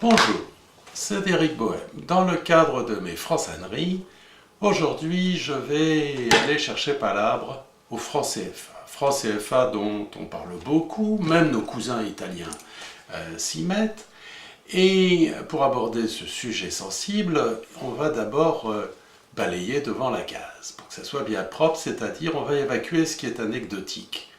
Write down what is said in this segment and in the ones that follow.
Bonjour, c'est Éric Bohème. Dans le cadre de mes franc-saneries, aujourd'hui je vais aller chercher palabres au franc CFA. Franc CFA dont on parle beaucoup, même nos cousins italiens s'y mettent. Et pour aborder ce sujet sensible, on va d'abord balayer devant la case, pour que ça soit bien propre, c'est-à-dire on va évacuer ce qui est anecdotique.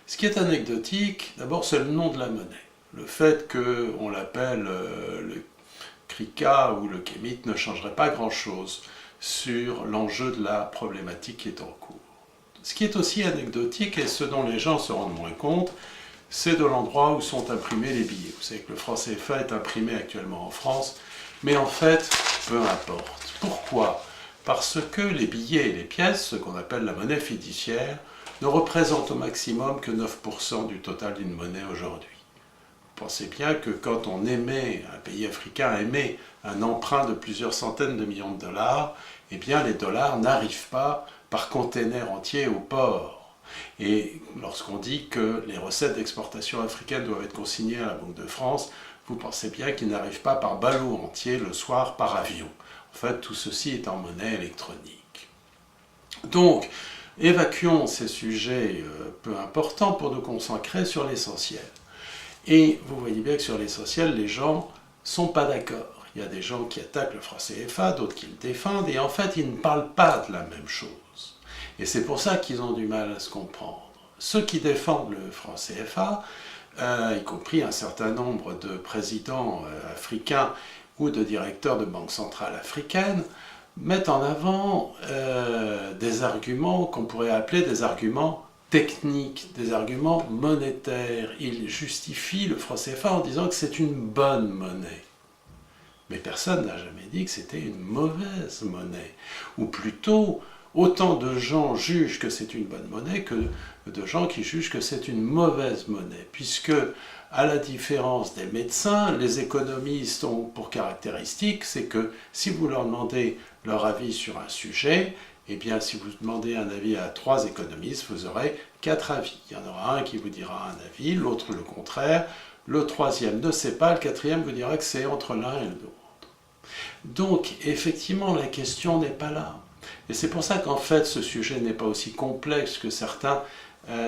Ce qui est anecdotique, d'abord c'est le nom de la monnaie. Le fait qu'on l'appelle le Krika ou le Kémite ne changerait pas grand-chose sur l'enjeu de la problématique qui est en cours. Ce qui est aussi anecdotique et ce dont les gens se rendent moins compte, c'est de l'endroit où sont imprimés les billets. Vous savez que le franc CFA est imprimé actuellement en France, mais en fait, peu importe. Pourquoi ? Parce que les billets et les pièces, ce qu'on appelle la monnaie fiduciaire, ne représentent au maximum que 9% du total d'une monnaie aujourd'hui. Pensez bien que quand on émet, un pays africain émet un emprunt de plusieurs centaines de millions de dollars, eh bien les dollars n'arrivent pas par container entier au port. Et lorsqu'on dit que les recettes d'exportation africaines doivent être consignées à la Banque de France, vous pensez bien qu'ils n'arrivent pas par ballot entier le soir par avion. En fait, tout ceci est en monnaie électronique. Donc, évacuons ces sujets peu importants pour nous concentrer sur l'essentiel. Et vous voyez bien que sur l'essentiel, les gens ne sont pas d'accord. Il y a des gens qui attaquent le franc CFA, d'autres qui le défendent, et en fait, ils ne parlent pas de la même chose. Et c'est pour ça qu'ils ont du mal à se comprendre. Ceux qui défendent le franc CFA, y compris un certain nombre de présidents africains ou de directeurs de banques centrales africaines, mettent en avant des arguments qu'on pourrait appeler des arguments techniques, des arguments monétaires. Ils justifient le franc CFA en disant que c'est une bonne monnaie. Mais personne n'a jamais dit que c'était une mauvaise monnaie. Ou plutôt, autant de gens jugent que c'est une bonne monnaie que de gens qui jugent que c'est une mauvaise monnaie. Puisque, à la différence des médecins, les économistes ont pour caractéristique, c'est que si vous leur demandez leur avis sur un sujet, eh bien, si vous demandez un avis à 3 économistes, vous aurez 4 avis. Il y en aura un qui vous dira un avis, l'autre le contraire, le troisième ne sait pas, le quatrième vous dira que c'est entre l'un et l'autre. Donc, effectivement, la question n'est pas là. Et c'est pour ça qu'en fait, ce sujet n'est pas aussi complexe que certains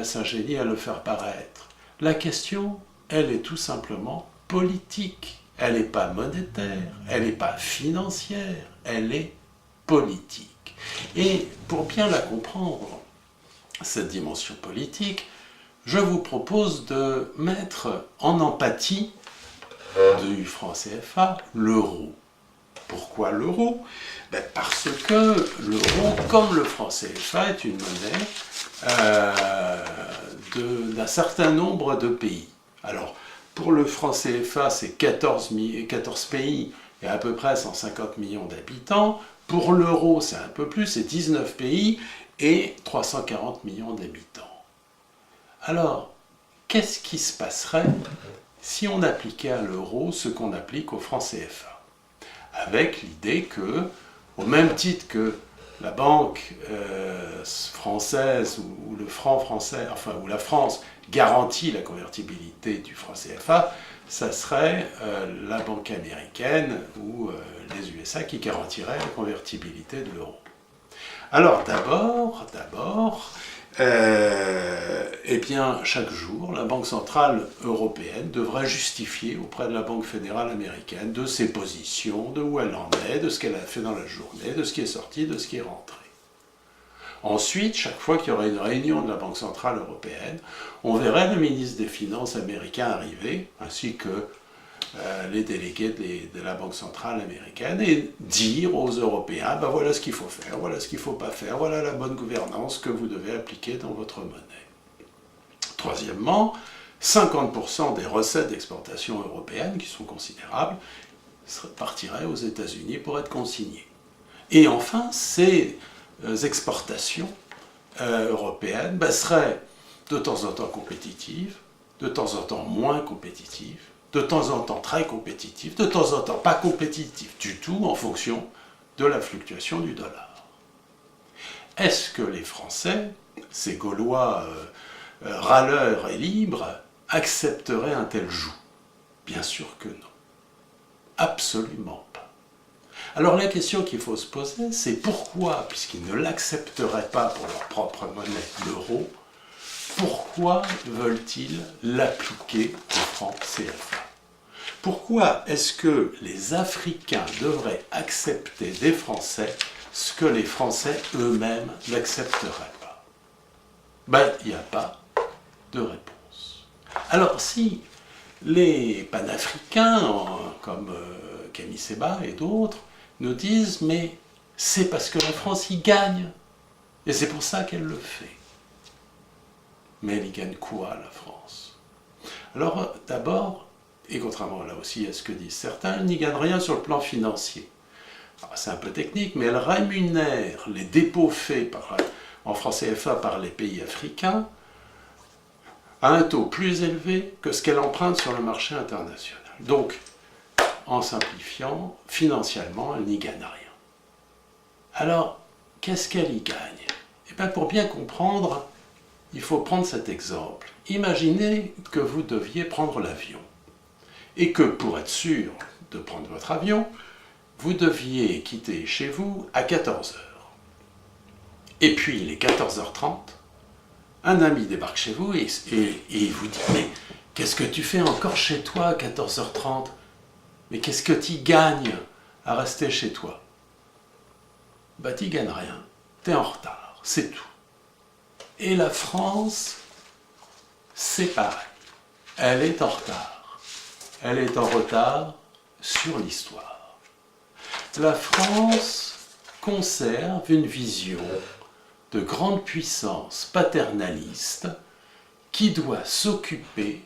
s'ingénient à le faire paraître. La question, elle est tout simplement politique. Elle n'est pas monétaire, elle n'est pas financière, elle est politique. Et pour bien la comprendre, cette dimension politique, je vous propose de mettre en empathie du franc CFA l'euro. Pourquoi l'euro ? Parce que l'euro, comme le franc CFA, est une monnaie d'un certain nombre de pays. Alors, pour le franc CFA, c'est 14 pays et à peu près 150 millions d'habitants. Pour l'euro, c'est un peu plus, c'est 19 pays et 340 millions d'habitants. Alors, qu'est-ce qui se passerait si on appliquait à l'euro ce qu'on applique au franc CFA ? Avec l'idée que, au même titre que la banque française ou le franc français, enfin, ou la France garantit la convertibilité du franc CFA, ça serait la banque américaine ou les USA qui garantiraient la convertibilité de l'euro. Alors d'abord, eh bien, chaque jour, la Banque centrale européenne devra justifier auprès de la Banque fédérale américaine de ses positions, de où elle en est, de ce qu'elle a fait dans la journée, de ce qui est sorti, de ce qui est rentré. Ensuite, chaque fois qu'il y aurait une réunion de la Banque centrale européenne, on verrait le ministre des Finances américain arriver, ainsi que les délégués de la Banque centrale américaine, et dire aux Européens, ben voilà ce qu'il faut faire, voilà ce qu'il ne faut pas faire, voilà la bonne gouvernance que vous devez appliquer dans votre monnaie. Troisièmement, 50% des recettes d'exportation européennes, qui sont considérables, partiraient aux États-Unis pour être consignées. Et enfin, ces exportations européennes seraient de temps en temps compétitives, de temps en temps moins compétitives, de temps en temps très compétitives, de temps en temps pas compétitives du tout en fonction de la fluctuation du dollar. Est-ce que les Français, ces Gaulois râleurs et libres, accepteraient un tel joug ? Bien sûr que non. Absolument pas. Alors la question qu'il faut se poser, c'est pourquoi, puisqu'ils ne l'accepteraient pas pour leur propre monnaie, l'euro, pourquoi veulent-ils l'appliquer au franc CFA? Pourquoi est-ce que les Africains devraient accepter des Français ce que les Français eux-mêmes n'accepteraient pas? Ben, il n'y a pas de réponse. Alors si les panafricains, comme Camille Séba et d'autres, nous disent « mais c'est parce que la France y gagne, et c'est pour ça qu'elle le fait ». Mais elle y gagne quoi, la France? Alors d'abord, et contrairement là aussi à ce que disent certains, elle n'y gagne rien sur le plan financier. C'est un peu technique, mais elle rémunère les dépôts faits en francs CFA par les pays africains à un taux plus élevé que ce qu'elle emprunte sur le marché international. Donc, en simplifiant, financièrement, elle n'y gagne rien. Alors, qu'est-ce qu'elle y gagne? Eh bien, pour bien comprendre, il faut prendre cet exemple. Imaginez que vous deviez prendre l'avion et que pour être sûr de prendre votre avion, vous deviez quitter chez vous à 14 heures. Et puis, il est 14h30, un ami débarque chez vous et il vous dit « mais qu'est-ce que tu fais encore chez toi à 14h30 ? Mais qu'est-ce que tu gagnes à rester chez toi ?» Bah, tu gagnes rien, tu es en retard, c'est tout. Et la France, c'est pareil. Elle est en retard. Elle est en retard sur l'histoire. La France conserve une vision de grande puissance paternaliste qui doit s'occuper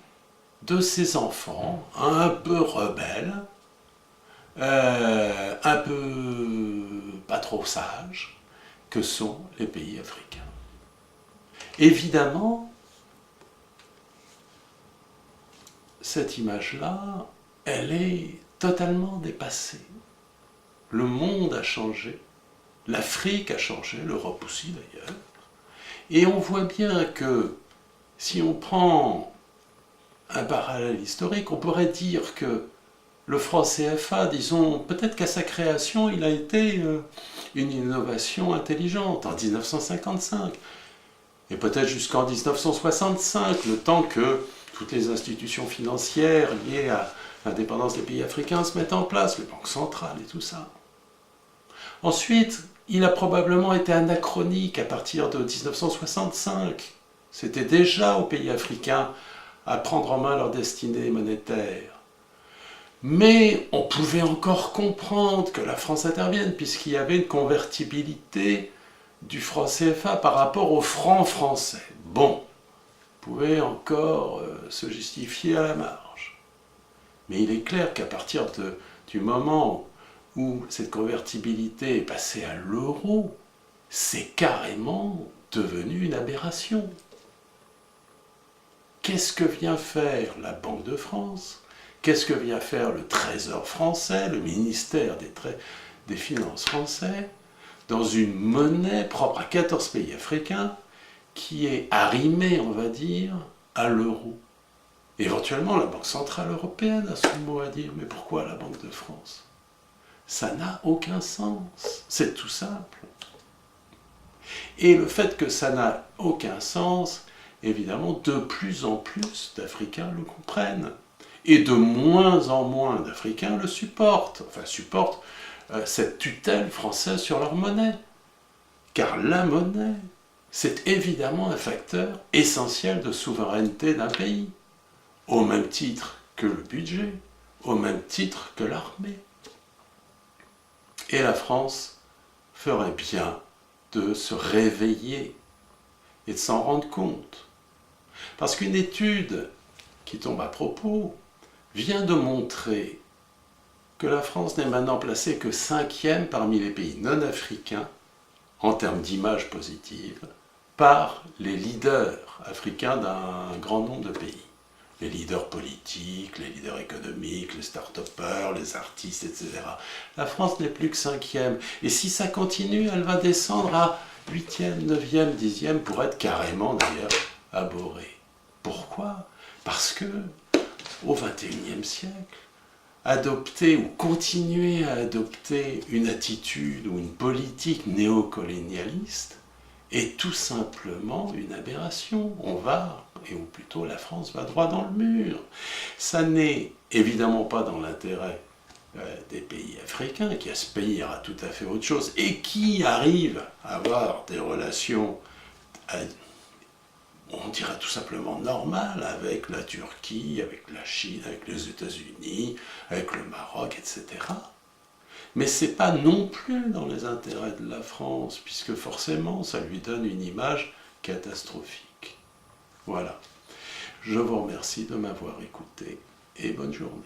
de ses enfants un peu rebelles, un peu pas trop sages, que sont les pays africains. Évidemment, cette image-là, elle est totalement dépassée. Le monde a changé, l'Afrique a changé, l'Europe aussi d'ailleurs, et on voit bien que si on prend un parallèle historique, on pourrait dire que le franc CFA, disons, peut-être qu'à sa création, il a été une innovation intelligente en 1955. Et peut-être jusqu'en 1965, le temps que toutes les institutions financières liées à l'indépendance des pays africains se mettent en place, les banques centrales et tout ça. Ensuite, il a probablement été anachronique à partir de 1965. C'était déjà aux pays africains à prendre en main leur destinée monétaire. Mais on pouvait encore comprendre que la France intervienne, puisqu'il y avait une convertibilité du franc CFA par rapport au franc français. Bon, pouvait encore se justifier à la marge. Mais il est clair qu'à partir du moment où cette convertibilité est passée à l'euro, c'est carrément devenu une aberration. Qu'est-ce que vient faire la Banque de France? Qu'est-ce que vient faire le Trésor français, le ministère des Finances français, dans une monnaie propre à 14 pays africains qui est arrimée, on va dire, à l'euro? Éventuellement, la Banque Centrale Européenne a son mot à dire, mais pourquoi la Banque de France? Ça n'a aucun sens, c'est tout simple. Et le fait que ça n'a aucun sens, évidemment, de plus en plus d'Africains le comprennent. Et de moins en moins d'Africains le supportent, cette tutelle française sur leur monnaie. Car la monnaie, c'est évidemment un facteur essentiel de souveraineté d'un pays, au même titre que le budget, au même titre que l'armée. Et la France ferait bien de se réveiller et de s'en rendre compte. Parce qu'une étude qui tombe à propos vient de montrer que la France n'est maintenant placée que 5e parmi les pays non africains en termes d'image positive par les leaders africains d'un grand nombre de pays. Les leaders politiques, les leaders économiques, les start-upers, les artistes, etc. La France n'est plus que 5e. Et si ça continue, elle va descendre à 8e, 9e, 10e pour être carrément d'ailleurs abhorrée. Pourquoi? Parce que au XXIe siècle, adopter ou continuer à adopter une attitude ou une politique néocolonialiste est tout simplement une aberration. On va, ou plutôt la France va droit dans le mur. Ça n'est évidemment pas dans l'intérêt des pays africains, qui aspirent à tout à fait autre chose, et qui arrivent à avoir des relations, on dirait tout simplement normales, avec la Turquie, avec la Chine, avec les États-Unis, avec le Maroc, etc. Mais ce n'est pas non plus dans les intérêts de la France, puisque forcément ça lui donne une image catastrophique. Voilà. Je vous remercie de m'avoir écouté et bonne journée.